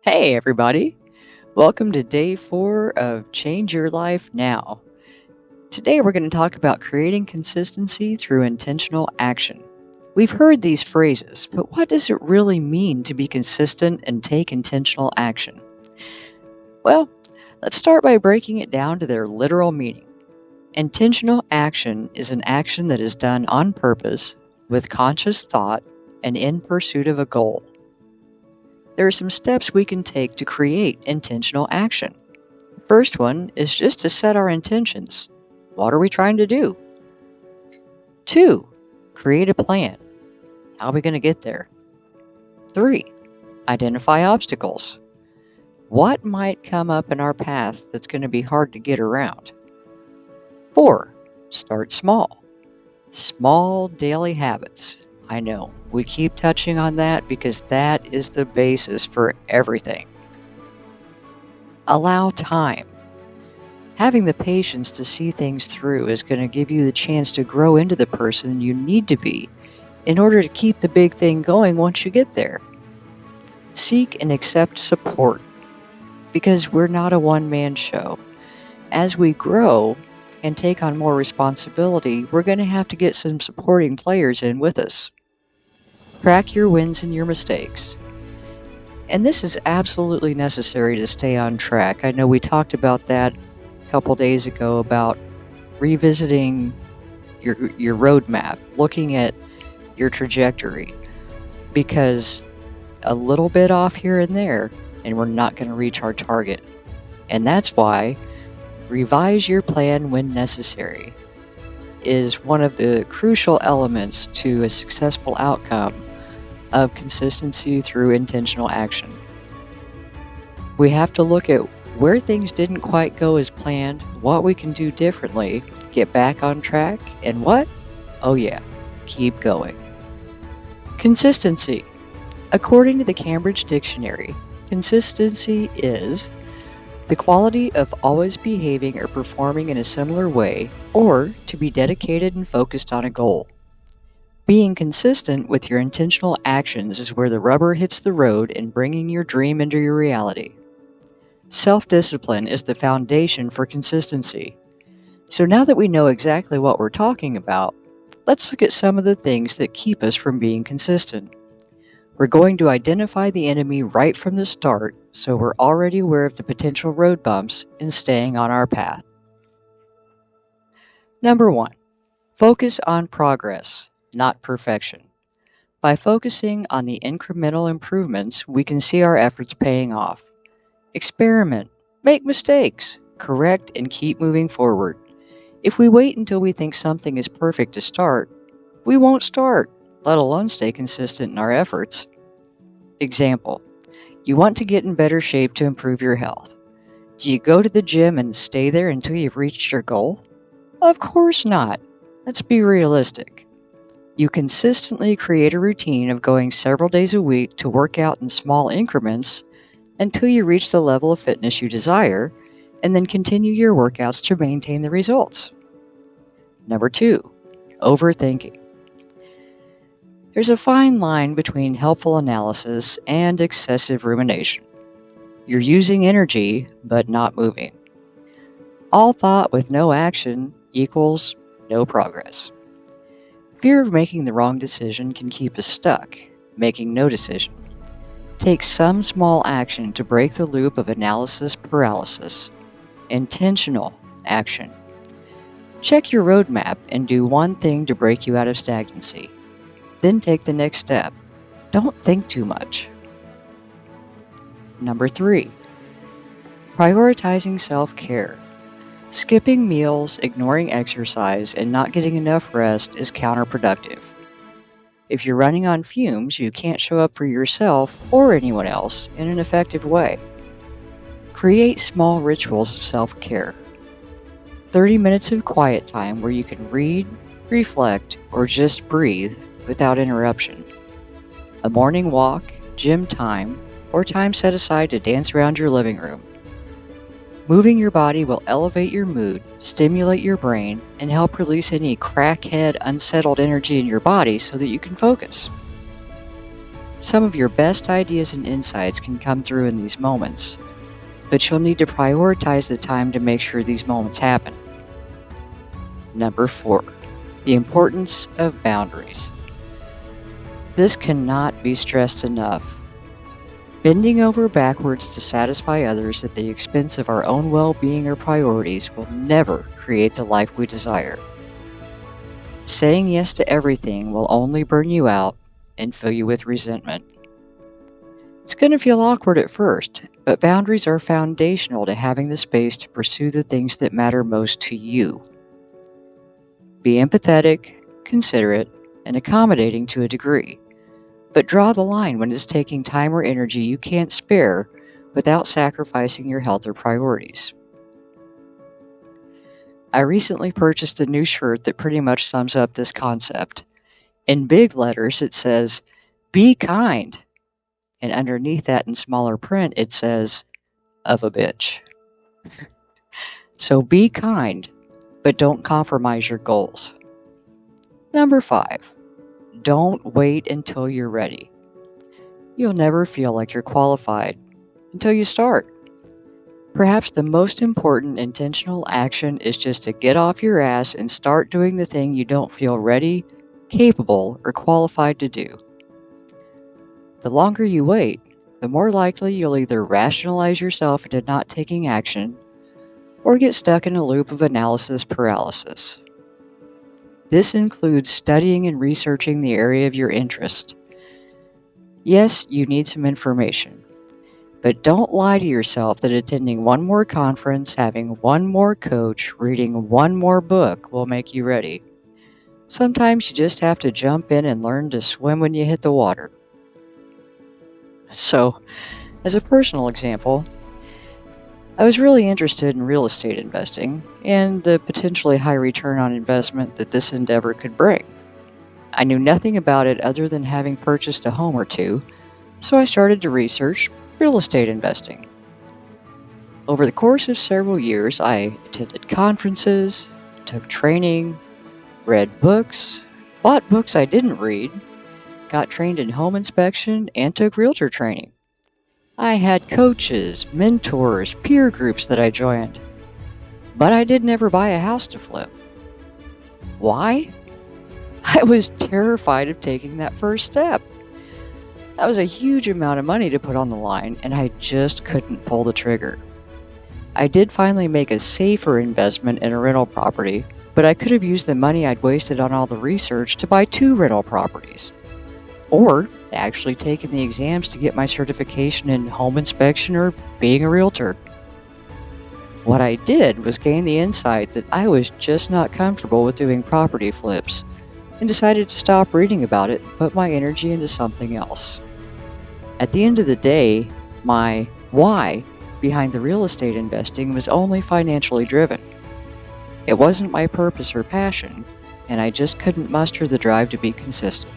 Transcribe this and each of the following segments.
Hey, everybody. Welcome to day 4 of Change Your Life Now. Today, we're going to talk about creating consistency through intentional action. We've heard these phrases, but what does it really mean to be consistent and take intentional action? Well, let's start by breaking it down to their literal meaning. Intentional action is an action that is done on purpose, with conscious thought, and in pursuit of a goal. There are some steps we can take to create intentional action. The first one is just to set our intentions. What are we trying to do? 2, create a plan. How are we going to get there? 3, identify obstacles. What might come up in our path that's going to be hard to get around? 4, start small. Small daily habits. I know, we keep touching on that because that is the basis for everything. Allow time. Having the patience to see things through is going to give you the chance to grow into the person you need to be in order to keep the big thing going once you get there. Seek and accept support because we're not a one-man show. As we grow and take on more responsibility, we're going to have to get some supporting players in with us. Track your wins and your mistakes. And this is absolutely necessary to stay on track. I know we talked about that a couple days ago about revisiting your roadmap, looking at your trajectory, because a little bit off here and there, and we're not going to reach our target. And that's why revise your plan when necessary is one of the crucial elements to a successful outcome of consistency through intentional action. We have to look at where things didn't quite go as planned, what we can do differently, get back on track, and what? Oh yeah, keep going. Consistency. According to the Cambridge Dictionary, consistency is the quality of always behaving or performing in a similar way, or to be dedicated and focused on a goal. Being consistent with your intentional actions is where the rubber hits the road in bringing your dream into your reality. Self-discipline is the foundation for consistency. So now that we know exactly what we're talking about, let's look at some of the things that keep us from being consistent. We're going to identify the enemy right from the start, so we're already aware of the potential road bumps in staying on our path. Number 1, focus on progress, not perfection. By focusing on the incremental improvements, we can see our efforts paying off. Experiment, make mistakes, correct, and keep moving forward. If we wait until we think something is perfect to start, we won't start, let alone stay consistent in our efforts. Example, you want to get in better shape to improve your health. Do you go to the gym and stay there until you've reached your goal? Of course not. Let's be realistic. You consistently create a routine of going several days a week to work out in small increments until you reach the level of fitness you desire, and then continue your workouts to maintain the results. Number 2, overthinking. There's a fine line between helpful analysis and excessive rumination. You're using energy, but not moving. All thought with no action equals no progress. Fear of making the wrong decision can keep us stuck, making no decision. Take some small action to break the loop of analysis paralysis. Intentional action. Check your roadmap and do one thing to break you out of stagnancy. Then take the next step. Don't think too much. Number 3, prioritizing self-care. Skipping meals, ignoring exercise, and not getting enough rest is counterproductive. If you're running on fumes, you can't show up for yourself or anyone else in an effective way. Create small rituals of self-care. 30 minutes of quiet time where you can read, reflect, or just breathe without interruption. A morning walk, gym time, or time set aside to dance around your living room. Moving your body will elevate your mood, stimulate your brain, and help release any crackhead, unsettled energy in your body so that you can focus. Some of your best ideas and insights can come through in these moments, but you'll need to prioritize the time to make sure these moments happen. Number 4, the importance of boundaries. This cannot be stressed enough. Bending over backwards to satisfy others at the expense of our own well-being or priorities will never create the life we desire. Saying yes to everything will only burn you out and fill you with resentment. It's going to feel awkward at first, but boundaries are foundational to having the space to pursue the things that matter most to you. Be empathetic, considerate, and accommodating to a degree, but draw the line when it's taking time or energy you can't spare without sacrificing your health or priorities. I recently purchased a new shirt that pretty much sums up this concept. In big letters, it says, "Be kind." And underneath that in smaller print, it says, "Of a bitch." So be kind, but don't compromise your goals. Number 5, don't wait until you're ready. You'll never feel like you're qualified until you start. Perhaps the most important intentional action is just to get off your ass and start doing the thing you don't feel ready, capable, or qualified to do. The longer you wait, the more likely you'll either rationalize yourself into not taking action or get stuck in a loop of analysis paralysis. This includes studying and researching the area of your interest. Yes, you need some information, but don't lie to yourself that attending one more conference, having one more coach, reading one more book will make you ready. Sometimes you just have to jump in and learn to swim when you hit the water. So, as a personal example, I was really interested in real estate investing and the potentially high return on investment that this endeavor could bring. I knew nothing about it other than having purchased a home or two, so I started to research real estate investing. Over the course of several years, I attended conferences, took training, read books, bought books I didn't read, got trained in home inspection, and took realtor training. I had coaches, mentors, peer groups that I joined, but I did never buy a house to flip. Why? I was terrified of taking that first step. That was a huge amount of money to put on the line, and I just couldn't pull the trigger. I did finally make a safer investment in a rental property, but I could have used the money I'd wasted on all the research to buy 2 rental properties. Or actually taken the exams to get my certification in home inspection or being a realtor. What I did was gain the insight that I was just not comfortable with doing property flips and decided to stop reading about it and put my energy into something else. At the end of the day, my why behind the real estate investing was only financially driven. It wasn't my purpose or passion, and I just couldn't muster the drive to be consistent.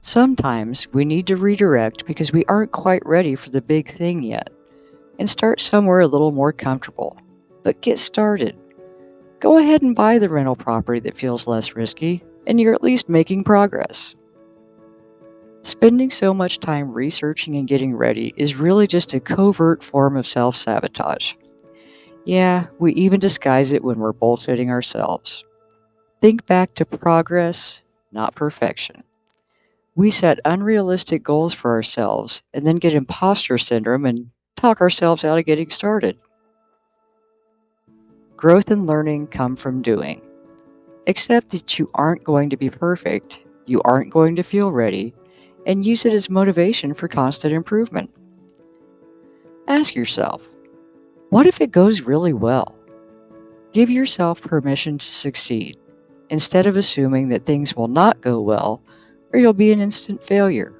Sometimes we need to redirect because we aren't quite ready for the big thing yet, and start somewhere a little more comfortable. But get started. Go ahead and buy the rental property that feels less risky, and you're at least making progress. Spending so much time researching and getting ready is really just a covert form of self-sabotage. Yeah, we even disguise it when we're bullshitting ourselves. Think back to progress, not perfection. We set unrealistic goals for ourselves and then get imposter syndrome and talk ourselves out of getting started. Growth and learning come from doing. Accept that you aren't going to be perfect, you aren't going to feel ready, and use it as motivation for constant improvement. Ask yourself, what if it goes really well? Give yourself permission to succeed, instead of assuming that things will not go well or you'll be an instant failure.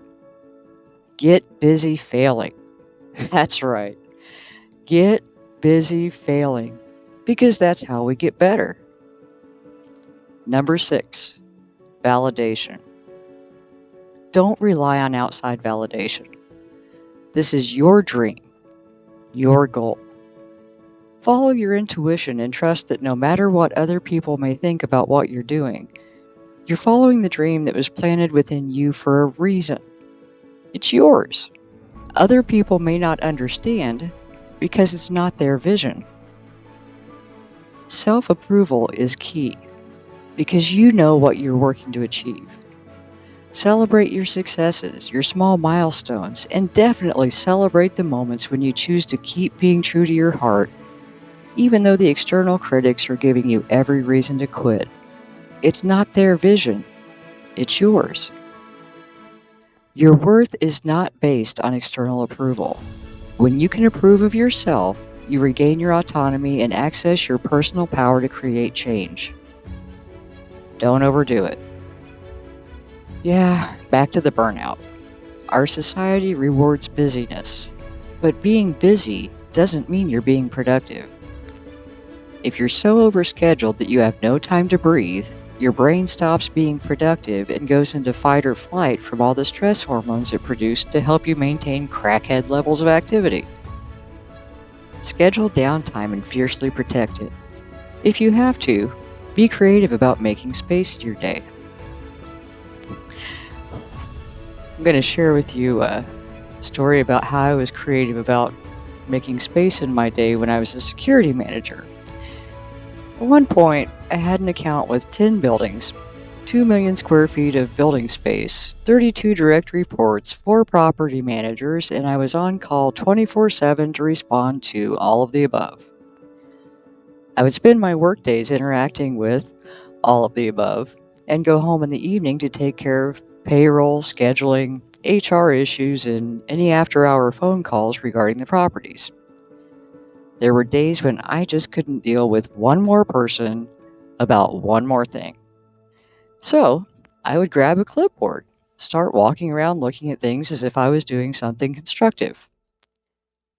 Get busy failing. That's right. Get busy failing, because that's how we get better. Number 6, validation. Don't rely on outside validation. This is your dream, your goal. Follow your intuition and trust that no matter what other people may think about what you're doing, You're following the dream that was planted within you for a reason. It's yours. Other people may not understand because it's not their vision. Self-approval is key because you know what you're working to achieve. Celebrate your successes, your small milestones, and definitely celebrate the moments when you choose to keep being true to your heart, even though the external critics are giving you every reason to quit. It's not their vision, it's yours. Your worth is not based on external approval. When you can approve of yourself, you regain your autonomy and access your personal power to create change. Don't overdo it. Yeah, back to the burnout. Our society rewards busyness, but being busy doesn't mean you're being productive. If you're so overscheduled that you have no time to breathe, your brain stops being productive and goes into fight or flight from all the stress hormones it produced to help you maintain crackhead levels of activity. Schedule downtime and fiercely protect it. If you have to, be creative about making space in your day. I'm going to share with you a story about how I was creative about making space in my day when I was a security manager. At one point, I had an account with 10 buildings, 2 million square feet of building space, 32 direct reports, 4 property managers, and I was on call 24/7 to respond to all of the above. I would spend my workdays interacting with all of the above and go home in the evening to take care of payroll, scheduling, HR issues, and any after-hour phone calls regarding the properties. There were days when I just couldn't deal with one more person about one more thing. So I would grab a clipboard, start walking around looking at things as if I was doing something constructive.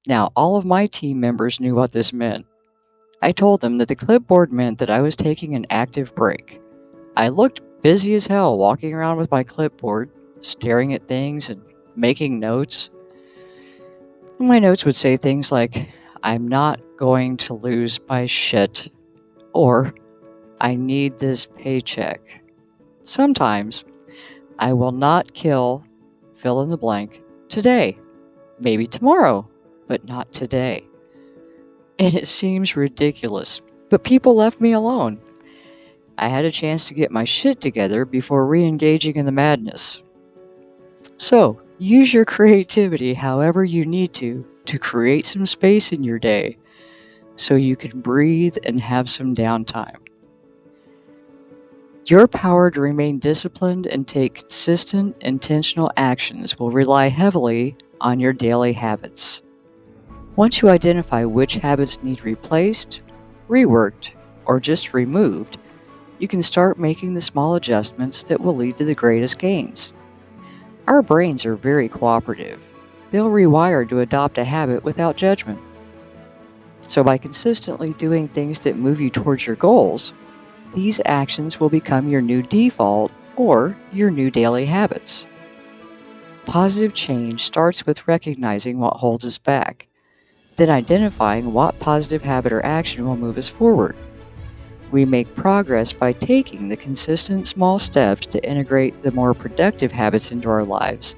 Now, all of my team members knew what this meant. I told them that the clipboard meant that I was taking an active break. I looked busy as hell walking around with my clipboard, staring at things and making notes. And my notes would say things like, "I'm not going to lose my shit," or "I need this paycheck." Sometimes, "I will not kill, fill in the blank, today. Maybe tomorrow, but not today." And it seems ridiculous, but people left me alone. I had a chance to get my shit together before re-engaging in the madness. So, use your creativity however you need to create some space in your day so you can breathe and have some downtime. Your power to remain disciplined and take consistent, intentional actions will rely heavily on your daily habits. Once you identify which habits need replaced, reworked, or just removed, you can start making the small adjustments that will lead to the greatest gains. Our brains are very cooperative. They'll rewire to adopt a habit without judgment. So by consistently doing things that move you towards your goals, these actions will become your new default or your new daily habits. Positive change starts with recognizing what holds us back, then identifying what positive habit or action will move us forward. We make progress by taking the consistent small steps to integrate the more productive habits into our lives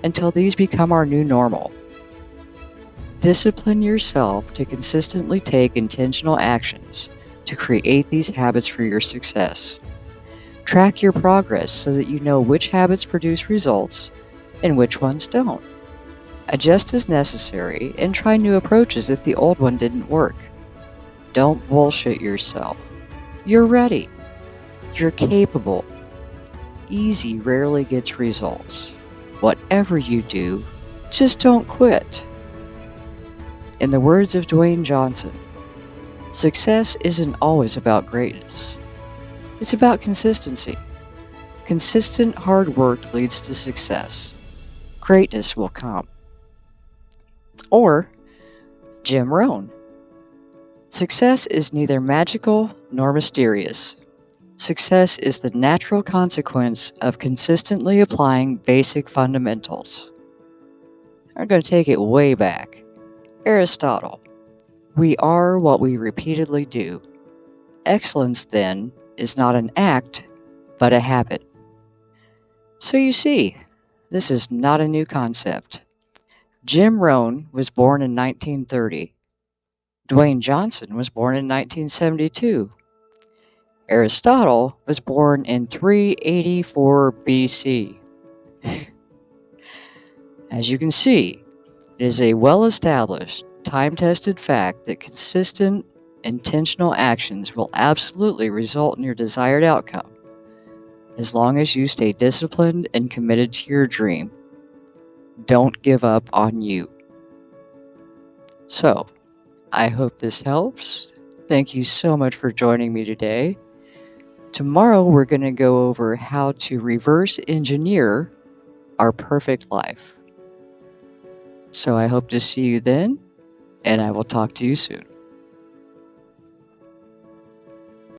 until these become our new normal. Discipline yourself to consistently take intentional actions to create these habits for your success. Track your progress so that you know which habits produce results and which ones don't. Adjust as necessary and try new approaches if the old one didn't work. Don't bullshit yourself. You're ready. You're capable. Easy rarely gets results. Whatever you do, just don't quit. In the words of Dwayne Johnson, success isn't always about greatness. It's about consistency. Consistent hard work leads to success. Greatness will come. Or Jim Rohn. Success is neither magical nor mysterious. Success is the natural consequence of consistently applying basic fundamentals. I'm going to take it way back. Aristotle. We are what we repeatedly do. Excellence, then, is not an act, but a habit. So you see, this is not a new concept. Jim Rohn was born in 1930. Dwayne Johnson was born in 1972. Aristotle was born in 384 BC. As you can see, it is a well-established, time-tested fact that consistent, intentional actions will absolutely result in your desired outcome, as long as you stay disciplined and committed to your dream. Don't give up on you. So, I hope this helps. Thank you so much for joining me today. Tomorrow we're going to go over how to reverse engineer our perfect life. So I hope to see you then, and I will talk to you soon.